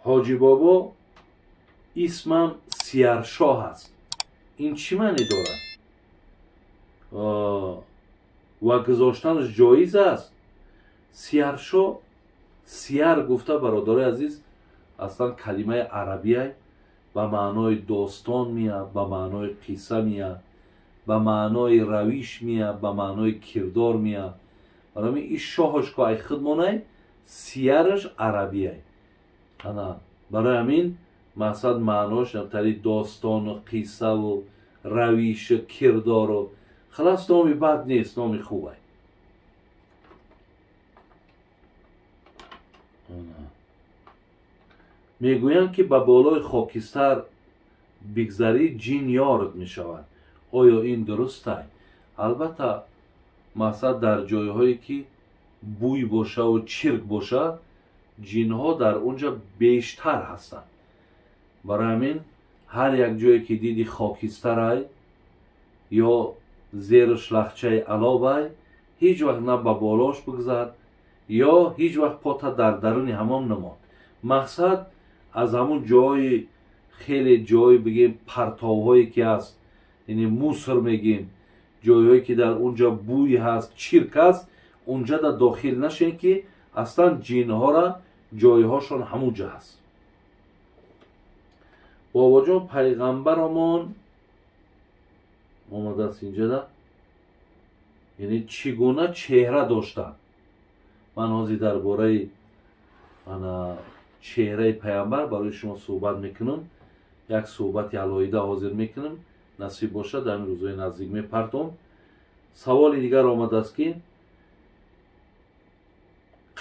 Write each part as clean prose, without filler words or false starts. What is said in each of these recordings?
حاجی بابا اسمم سیرشاه است. این چی معنی دارد؟ و گذاشتنش جایز است. سیرشاه، سیر گفته برادر عزیز اصلا کلمه عربیه، به معنای داستان میاد، به معنای قصه میاد، به معنای رویش میاد، به معنای کردار میاد. برای این شاهش که ای خودمانه سیرش عربیه. برای همین مقصد معناش نمتری داستان و قصه و رویش و کردار و خلاص نامی بد نیست، نامی خوبه. میگویند که به بالای خاکستر بگذری جین یارت میشود. آیا این درسته؟ البته مقصد در جایهایی که بوی باشه و چرک باشه جین ها در اونجا بیشتر هستند. برای همین هر یک جایی که دیدی خاکستر یا زیرش لخچه علاب هیچ وقت نه به بالاش بگذر یا هیچ وقت پاتا در درون حمام نماند. مقصد از همون جای خیلی جای بگیم پرتاوهایی که هست، یعنی موسر میگیم، جایهایی که در اونجا بوی هست، چرک هست، اونجا در داخل نشین که اصلا جین ها را جایهاشون همونجا هست. بابا جان پیغمبرمان آمده است اینجا ده، یعنی چگونه چهره داشتن. من حاضی درباره چهره پیامبر برای شما صحبت میکنم، یک صحبت علایده حاضر میکنم، نصیب باشه در این روزهای نزدیک میپرتم. سوال دیگر آمده است که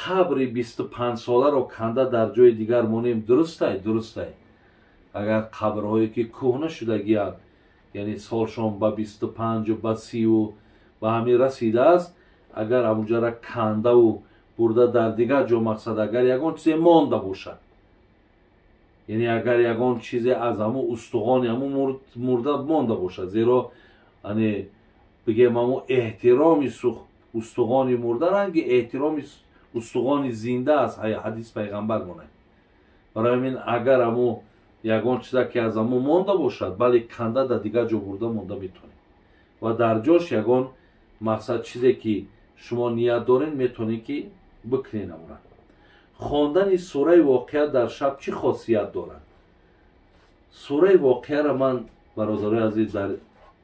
قبر 25 ساله را کنده در جای دیگر مانیم درسته؟ درسته. اگر قبرهایی که کهنه شدگی هست، یعنی سالشان به 25 و به 30 و به همین رسیده است، اگر همونجا را کنده و برده در دیگر جا، مقصد اگر یگان چیزی مانده باشد، یعنی اگر یگان چیزی از همون استخوان همون مرده مانده باشد، زیرا یعنی بگیم همون احترام استخوان مرده رنگ احترام استخوان زنده است، حدیث پیغمبر مونه. برای همین اگر همون یگان چیزی که از همون مانده باشد ولی کنده در دیگر جا برده مانده میتونید و در جاش یگان مقصد چیزی که شما نیت دارین میتونید که بکنین. امورا خواندن سوره واقعه در شب چی خاصیت دارد؟ سوره واقعه را من برادرای عزیز در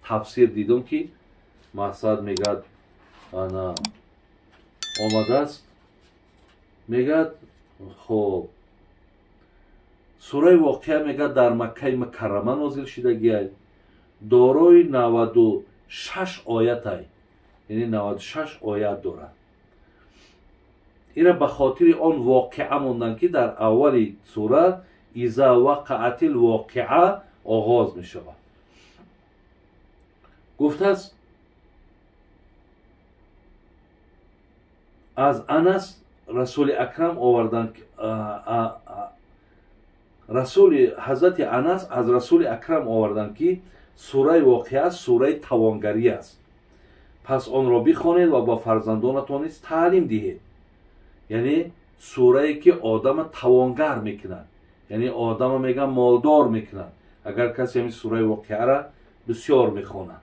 تفسیر دیدم که مقصد میگد آمده است، میگد خب سوره واقعه میگد در مکه مکرمه نازل شدگی است، دارای 96 آیت است، یعنی 96 آیت دارد. اینا به خاطر آن واقعه موندن که در اولی سوره اذا وقعت الواقعه آغاز می شود. گفته است از انس رسول اکرم آوردن، رسول حضرت انس از رسول اکرم آوردن که سوره واقعه سوره توانگری است، پس آن را بخوانید و با فرزندانتان نیز تعلیم دهید. یعنی سوره ای که آدم توانگر میکنن، یعنی آدم میگن مالدار میکنن اگر کسی همین سوره واقعه را بسیار میخونه.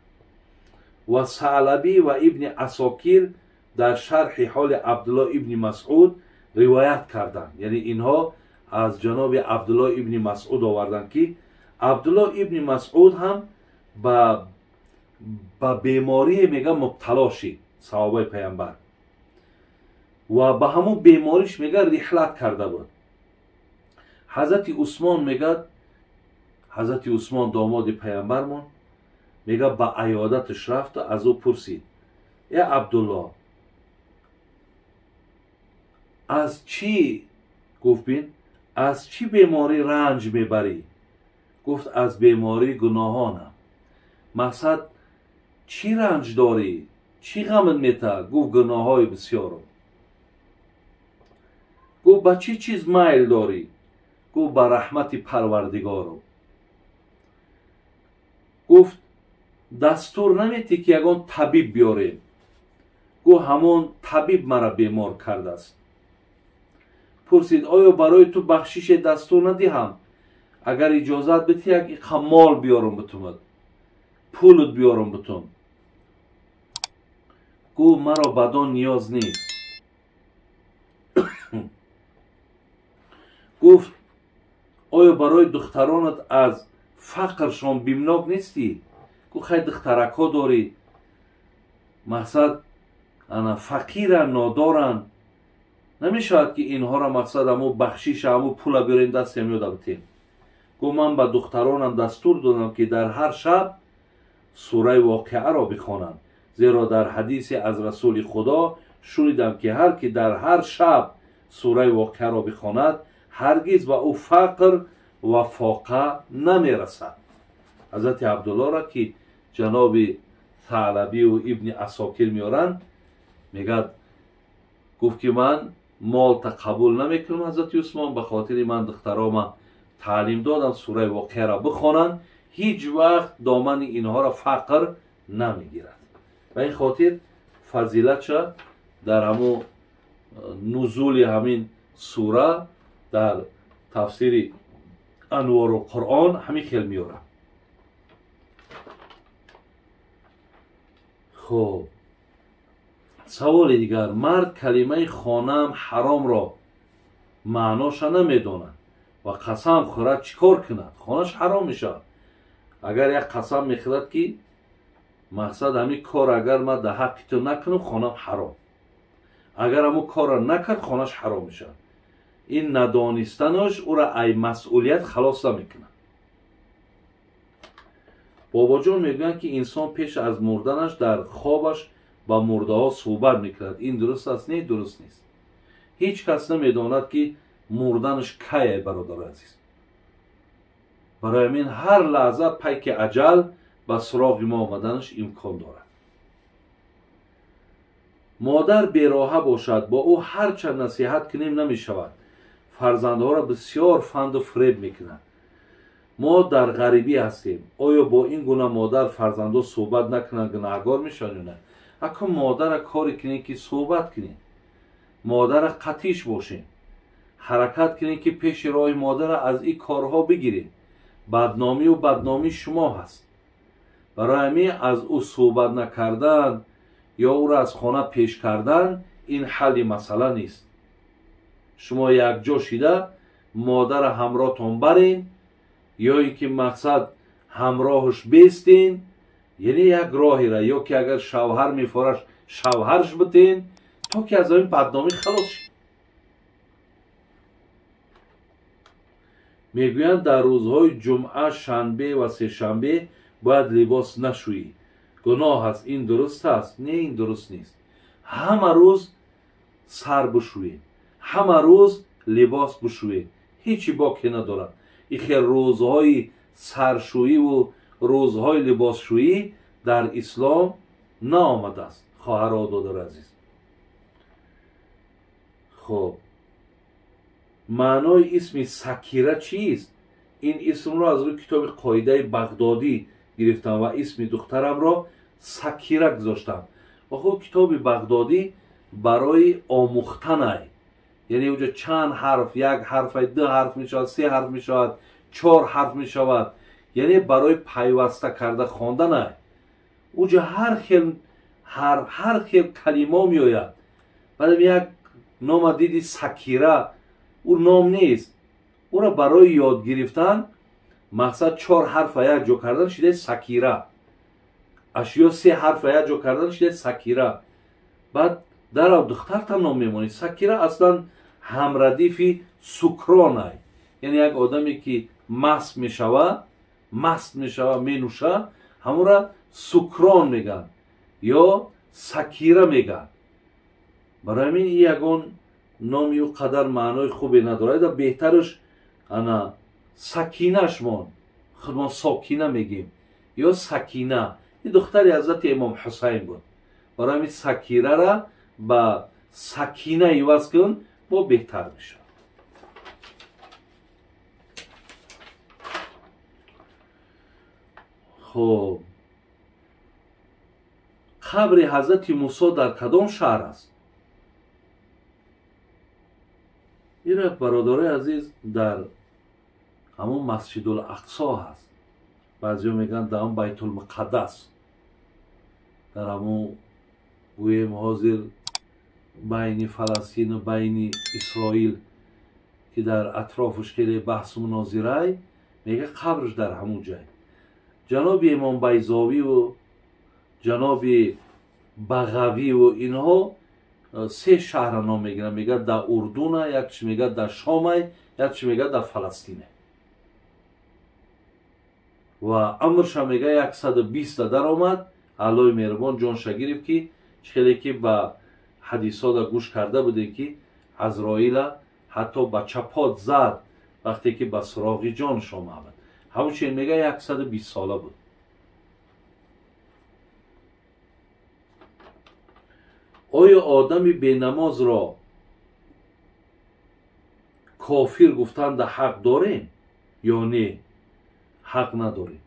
و ثعلبی و ابن عساکر در شرح حال عبدالله ابن مسعود روایت کردند، یعنی اینها از جناب عبدالله ابن مسعود آوردند که عبدالله ابن مسعود هم با بیماری میگه مبتلا شد، صحابه پیامبر، و به همون بیماریش میگه رحلت کرده بود. حضرت عثمان میگه، حضرت عثمان داماد پیامبرمون میگه با عیادتش رفت و از او پرسید ای عبدالله از چی؟ گفت بین از چی بیماری رنج میبری؟ گفت از بیماری گناهانم. مقصد چی رنج داری؟ چی غمت میته؟ گفت گناه های بسیارم. گفت با چی چیز میل داری؟ گفت با رحمت پروردگارم. گفت دستور نمیتی که یگان طبیب بیاریم؟ گفت همون طبیب مرا بیمار کرده است. پرسید آیا برای تو بخشش دستور ندهم؟ اگر اجازت بدی یک خمال بیارم بتومد، پولت بیارم بتوم. گو مرا بدان نیاز نیست. گفت آیا برای دخترانت از فقرشان بیمناک نیستی؟ گو خیلی دخترک ها داری، مقصد انا فقیرن، نادارن، نمیشود که اینها را مقصد همو بخشیش همو پول بیارین دست میاده بتیم. گو من به دخترانم دستور دادم که در هر شب سوره واقعه را بخوانند، زیرا در حدیث از رسول خدا شنیدم که هر که در هر شب سوره واقعه را بخواند هرگز به او فقر و فاقه نمیرسد. حضرت عبدالله را که جناب ثعلبی و ابن عساکر میارند، میگد گفت که من مال تا قبول نمیکنم حضرت عثمان، به خاطر من دخترام تعلیم دادم سوره واقعه را بخوانند، هیچ وقت دامن اینها را فقر نمیگیرد. و این خاطر فضیلت در همو نزول همین سوره در تفسیر انوار القرآن همین خیلی میاره. خب سوال دیگر، مرد کلمه خانم حرام را معناش نمیداند و قسم خورد چیکار کند؟ خانش حرام میشه. اگر یک قسم میخورد که مقصد همین کار اگر من در حق تو نکنم خانم حرام، اگر همون کار را نکرد خانش حرام میشه. این ندانستنش او را ای مسئولیت خلاص نمیکنه. بابا جان میگن که انسان پیش از مردنش در خوابش با مرده ها صحبت میکرد. این درست است؟ نه درست نیست. هیچ کس نمیداند که مردنش کیه برادر عزیز. برای همین هر لحظه پیک اجل به سراغ ما آمدنش امکان دارد. مادر بیراهه باشد با او هرچند نصیحت کنیم نمی شود. فرزندها را بسیار فند و فریب میکنند. ما در غریبی هستیم. آیا با این گونه مادر فرزندها صحبت نکنند گناهکار میشن یا نه؟ اگه مادر کاری کنید که صحبت کنید، مادر قطیش باشین، حرکت کنید که پیش راه مادر از این کارها بگیرید. بدنامی و بدنامی شما هست. برای همین از او صحبت نکردن یا او را از خانه پیش کردن این حل مسئله نیست. شما یک جا شیده مادر همراهتون برین یا اینکه مقصد همراهش بیستین، یعنی یک راهی را، یا که اگر شوهر میفارش شوهرش بتین تا که از این بدنامی خلاص شید. میگویند در روزهای جمعه، شنبه و سه شنبه باید لباس نشویی. گناه است. این درست است؟ نه این درست نیست. همه روز سر بشویید، همه روز لباس بشویید، هیچی باکی ندارد. این خیلی روزهای سرشویی و روزهای لباسشویی در اسلام نآمده است. خواهر دادر عزیز، خب معنای اسم سکیره چیست؟ این اسم را از روی کتاب قاعده بغدادی گرفتم و اسم دخترم را سکیره گذاشتم. و خب کتاب بغدادی برای آموختن، یعنی اونجا چند حرف، یک حرف، دو حرف می شود، سه حرف می شود، چهار حرف می شود، یعنی برای پیوسته کرده خواندن. اونجا هر خیل کلمه می آید. ولی یک نام دیدی سکیره، او نام نیست. او را برای یاد گرفتن مقصد چهار حرف یک جا کردن شده سکیره، اشیا سه حرف یک جا کردن شده سکیره. بعد در دختر تا نام میمونی. سکیره اصلا همردیفی سکرانه، یعنی یک آدمی که مست میشوه می نوشه، همون را سکران میگن یا سکیره میگن. برای همین یگان نامی او قدر معنای خوبی نداره. بهترش انا سکینهش مان، خود ما ساکینه میگیم یا سکینه. این دختری حضرت امام حسین بود. برای همین سکیره را با سکینه ایواز کن با بهتر میشه. خب قبر حضرت موسی در کدام شهر است؟ ایره برادر عزیز در همون مسجد الاقصا هست، بعضی میگن در همون بیت المقدس، در همون گویم حاضر بین فلسطین و بین اسرائیل که در اطرافش خیلی بحث و مناظره، میگه قبرش در همون جای. جناب امام بیضاوی و جناب بغوی و اینها سه شهر نام میگیرن، میگه در اردن، یکش میگه در شام، یکش میگه در فلسطینه و عمرش میگه 120 در آمد. علای مهربان جان شگیرف که خیلی که به حدیثا در گوش کرده بوده که عزرائیل حتی به چپات زد وقتی که به سراغ جانش آمد. همچنین میگه 120 ساله بود. آیا آدمی به نماز را کافر گفتن در حق داریم یا نه؟ حق نداریم.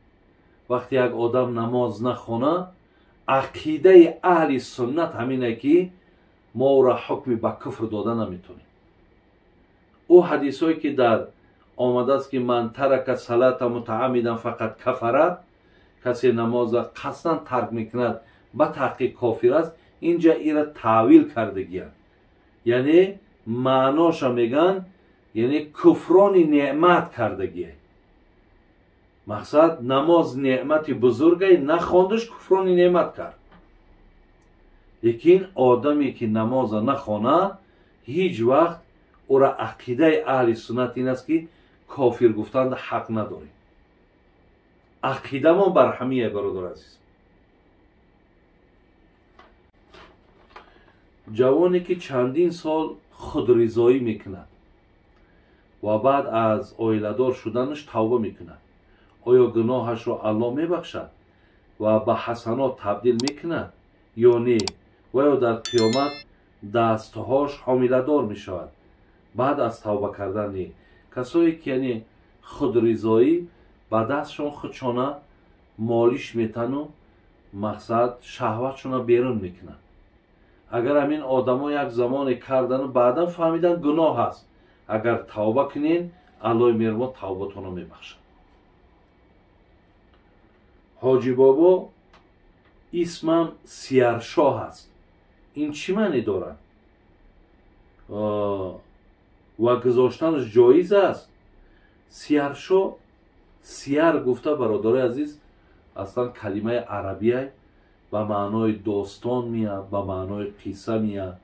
وقتی یک آدم نماز نخونه، عقیده اهل سنت همینه که ما را حکم به کفر داده نمیتونیم. او حدیث هایی که در آمده است که من ترک صلات متعمدا فقط کفره، کسی نماز قصدا ترک میکند به تحقیق کافر است، اینجا ایره تعویل کردگیند، یعنی معناش میگن یعنی کفران نعمت کردگیه. مقصد نماز نعمتی بزرگی نخواندش، کفران نعمت کرد. لیکن آدمی که نماز نخوانه هیچ وقت او را عقیده اهل سنت این است که کافر گفتن حق نداره. عقیده ما بر همه برادر عزیز. جوانی که چندین سال خودرضایی میکند و بعد از عائله‌دار شدنش توبه میکند، آیا گناهش را الله میبخشد و به حسنات تبدیل میکند یا نه؟ و یا در قیامت دستهاش حامله‌دار میشود بعد از توبه کردن نه؟ کسایی که یعنی خودرضایی به دستشون خودشانه مالیش میتن و مقصد شهوتشون بیرون میکنن. اگر همین آدما یک زمان کردن و بعدا فهمیدن گناه هست، اگر توبه کنین الله مهربان توبتون رو میبخشد. حاجی بابا اسمم سیرشاه هست، این چی معنی دارد و گذاشتنش جایز است؟ سیرشاه، سیر گفته برادر عزیز اصلا کلمه عربیه، به معنای داستان میاد، به معنای قصه میاد،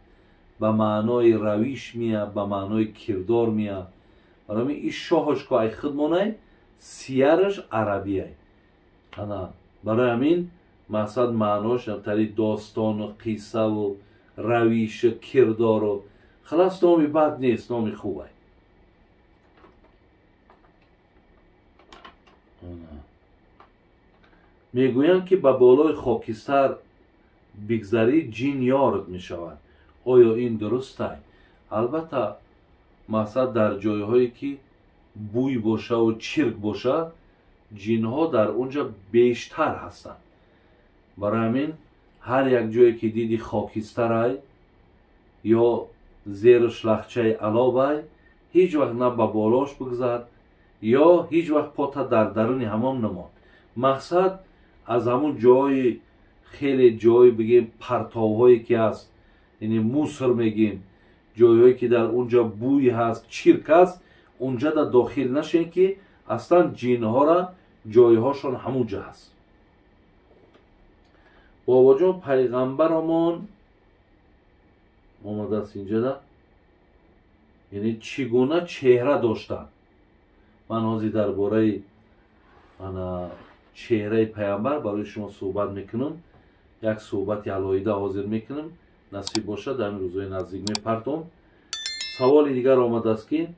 به معنای رویش میاد، به معنای کردار میاد. برای این شاهش که ای خودمانه سیرش عربیه، برای همین مقصد معناش تری داستان و قصه و رویش و کردار و خلاص نامی بد نیست، نامی خوبه. میگویند که به بالای خاکستر بگذری جین یارت میشود. آیا این درسته؟ البته مقصد در جایهایی که بوی باشه و چرک باشه جین ها در اونجا بیشتر هستند. برای همین هر یک جایی که دیدی خاکستر یا زیرش لخچه علابه، هیچ وقت نه به بالاش بگذر یا هیچ وقت پاتا در درون حمام نمان. مقصد از همون جای خیلی جای بگیم پرتاوهایی که هست، یعنی موسر میگیم، جایهایی که در اونجا بوی هست، چرک هست، اونجا در داخل نشین که اصلا جین ها را جایهاشون همونجا هست. بابا جان پیغمبرمان آمده است اینجا ده، یعنی چگونه چهره داشتن. من حاضی درباره چهره پیامبر برای شما صحبت میکنم، یک صحبت علایده حاضر میکنم، نصیب باشه در این روزهای نزدیک میپرتم. سوال دیگر آمده است که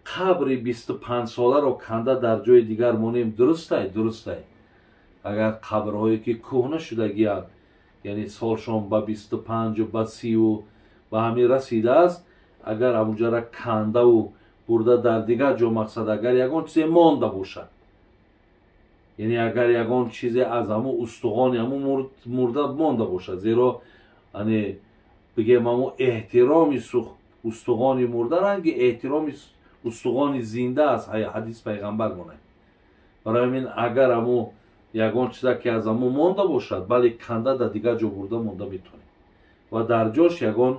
قبر 25 ساله را کنده در جای دیگر مانیم درسته؟ درسته. اگر قبرهایی که کهنه شدگی هست، یعنی سالشان به 25 و به 30 و به همین رسیده است، اگر همونجا را کنده و برده در دیگر جا، مقصد اگر یکان چیزی مانده باشد، یعنی اگر یکان چیزی از همون استخوان همون مرده مانده باشد، زیرا یعنی بگیم همون احترامی устуғони мурда ранги эҳтироми устуғони зинда аст. ҳадис пайғамбар монад. барои ҳамин агар аму ягон чиза ки аз аму монда бошад, бали канда дар дигар ҷо бурда монда метонед ва дар ҷош ягон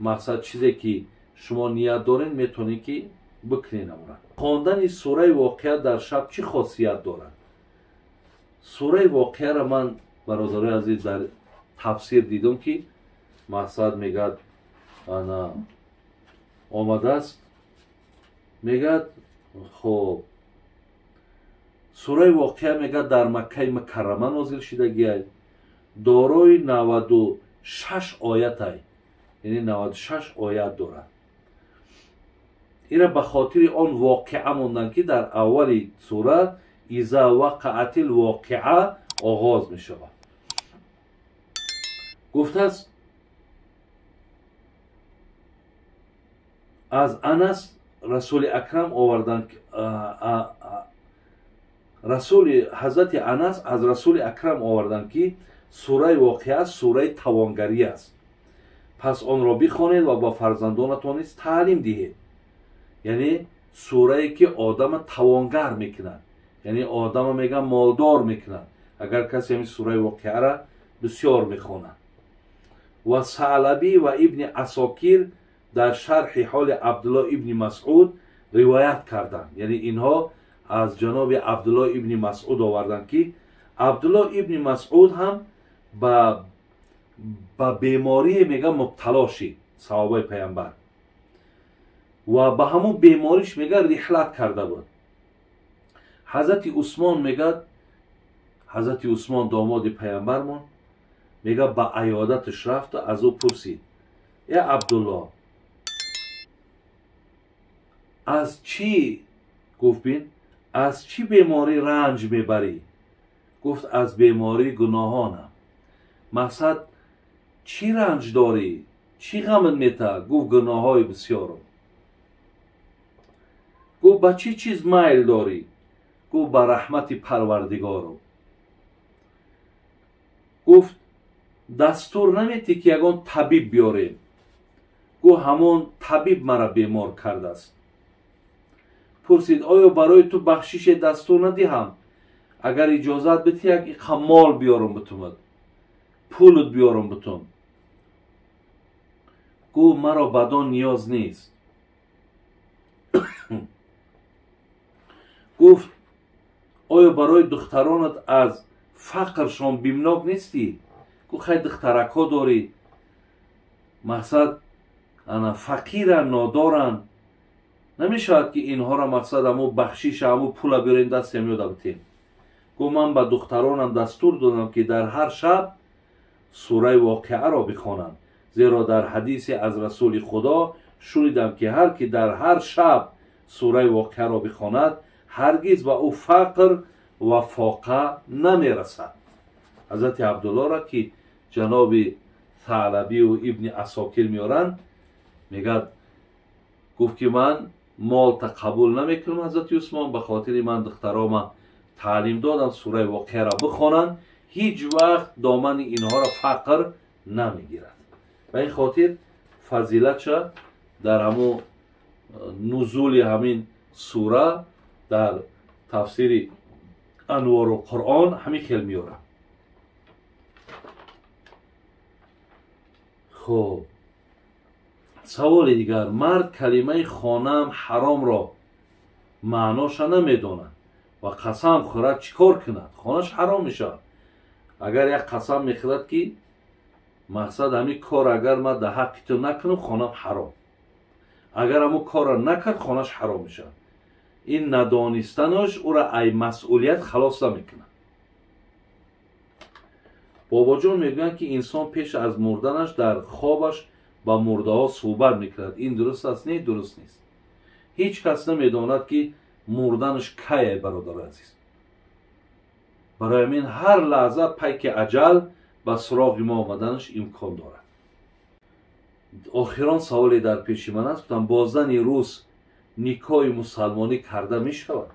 мақсад чизе ки шумо ният доред метонед ки бикунед. амура хондани сураи воқеа дар шаб чӣ хосият дорад? сураи воқеаро ман бародарои азиз дар тафсир дидам ки мақсад мегӯяд ана омадааст, мегӯяд хоб сураи воқеа мегӯяд дар Маккаи Мукаррама нозил шудагиай, дорои 96 оятай, яъне 96 оят дорад. ира ба хотири он воқеа мондан ки дар аввали сура иза вақаатил воқеа оғоз мешавад. гуфтааст аз Анас расули акрам овардан, расули ҳазрати Анас аз расули акрам овардан ки сураи воқеа сураи тавонгарӣ аст. пас онро бихонед ва ба фарзандонатон низ таълим диҳед. яъне сурае ки одама тавонгар мекунад, яъне одама мегӯяд молдор мекунад агар касе ҳамин сураи воқеаро бисёр мехонад. ва Саълабӣ ва ибни Асокир дар шарҳи ҳоли Абдулло ибни Масъуд ривоят карданд. яъне инҳо аз ҷаноби Абдулло ибни Масъуд оварданд ки Абдулло ибни Масъуд ҳам ба беморие мега мубтало шид, саҳобаи паямбар, ва ба ҳамун бемориш мега риҳлат карда буд. ҳазрати Усмон мегӯяд, ҳазрати Усмон домоди паямбармон мега ба аёдаташ рафту аз ӯ пурсид: е Абдулло, аз чӣ, гуфт бин, аз чӣ беморӣ ранҷ мебарӣ? гуфт аз бемории гуноҳонам. мақсад чӣ ранҷ дорӣ, чӣ ғамат метавад? гуфт гуноҳҳои бисёрам. гуфт ба чӣ чиз майл дорӣ? гуфт ба раҳмати Парвардигарам. гуфт дастур наметӣ ки ягон табиб биёрем? гуфт ҳамон табиб маро бемор кардааст. пурсид: оё барои ту бахшише дастур надиҳам? агар иҷозат бидиҳӣ як иқа мол биёрам битумад, пулут биёрам битум. гуфт маро бадон ниёз нест. гуфт оё барои духтаронат аз фақршон бимнок нестӣ? гуфт хай духтаракҳо дорӣ, мақсад ана фақиран, нодоран, намешавад ки инҳоро мақсад ҳамун бахшиша ҳамун пула биёрем дастиам ёда битем. гуфт ман ба духтаронам дастур додам ки дар ҳар шаб сураи воқеаро бихонанд, зеро дар ҳадисе аз расули худо шунидам ки ҳар ки дар ҳар шаб сураи воқеаро бихонад, ҳаргиз ба ӯ фақр ва фоқа намерасад. ҳазрати Абдуллоро ки ҷаноби Саълабию ибни Асокир меоранд, мегӯяд, гуфт ки ман молта қабул намекунам ҳазрати Усмон, ба хотири ман духтарома таълим додам сураи воқеаро бихонанд, ҳеҷ вақт домани инҳоро фақр намегирад. ба ин хотир фазилатша дар ҳамун нузули ҳамин сура дар тафсири Анвору Қуръон ҳамин хел меорад. хуб, саволи дигар: мард калимаи хонаам ҳаромро маъноша намедонад ва қасам хӯрад, чӣ кор кунад? хонаш ҳаром мешавад. агар як қасам мехӯрад ки мақсад ҳамин кор агар ман дар ҳаққи ту накунам, хонам ҳаром. агар ҳамун корро накард, хонаш ҳаром мешавад. ин надонистанаш ӯро ай масъулият халос намекунад. бобоҷон мегӯянд ки инсон пеш аз мурданаш дар хобаш ба мурдаҳо суҳбат мекунад. ин дуруст аст? Не, дуруст нест. ҳеҷ кас намедонад ки мурданаш кай ай бародари азиз. барои ҳамин ҳар лаҳза пайки аҷал ба суроғи мо омаданаш имкон дорад. охирон саволе дар пеши ман аст. гуфтам бо зани рус никоҳи мусалмонӣ карда мешавад?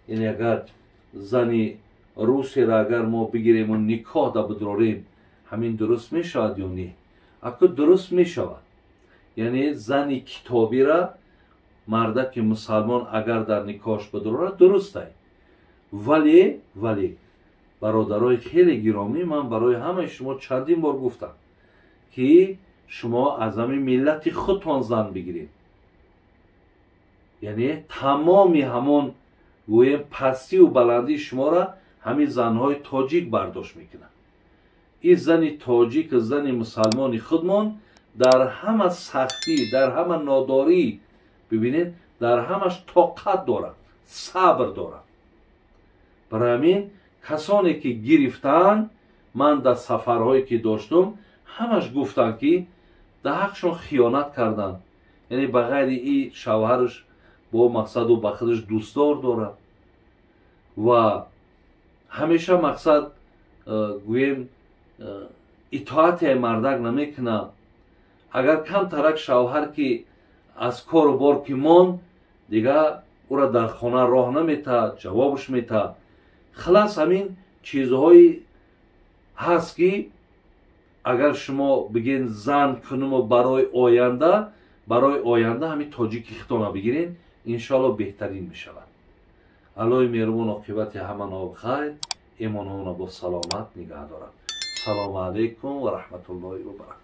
яъне агар зани русеро агар мо бигирему никоҳ да бидорем, ҳамин дуруст мешавад ё не? аку дуруст мешавад. یعنی زنی کتابی را مردک مسلمان اگر در نکاحش بداره درسته. ولی برادرای خیلی گرامی، من برای همه شما چندین بار گفتم که شما از همین ملت خودتان زن بگیرید. یعنی تمامی همون گویم پستی و بلندی شما را همین زنهای تاجیک برداشت میکنن. این زن تاجیک، زن مسلمان خودمان در همه سختی، در همه ناداری، ببینید در همش طاقت دارد، صبر دارد. برای همین کسانی که گرفتن، من در سفرهایی که داشتم همش گفتن که در حقشون خیانت کردن. یعنی بغیر این شوهرش با مقصد و بخدش دوستدار داره و همیشه مقصد گویم اطاعت مردک نمیکنه. اگر کم ترک شوهر که از کار و بار که ماند دیگه او را در خانه راه نمیته، جوابش میته. خلاص همین چیزهایی هست که اگر شما بگین زن کنم و برای آینده همین تاجیک اختانه بگیرین، انشاءالله بهترین میشود. الله مهربان عاقبت همه بخیر، ایمان با سلامت نگه دارد. سلام علیکم و رحمت الله و برکاته.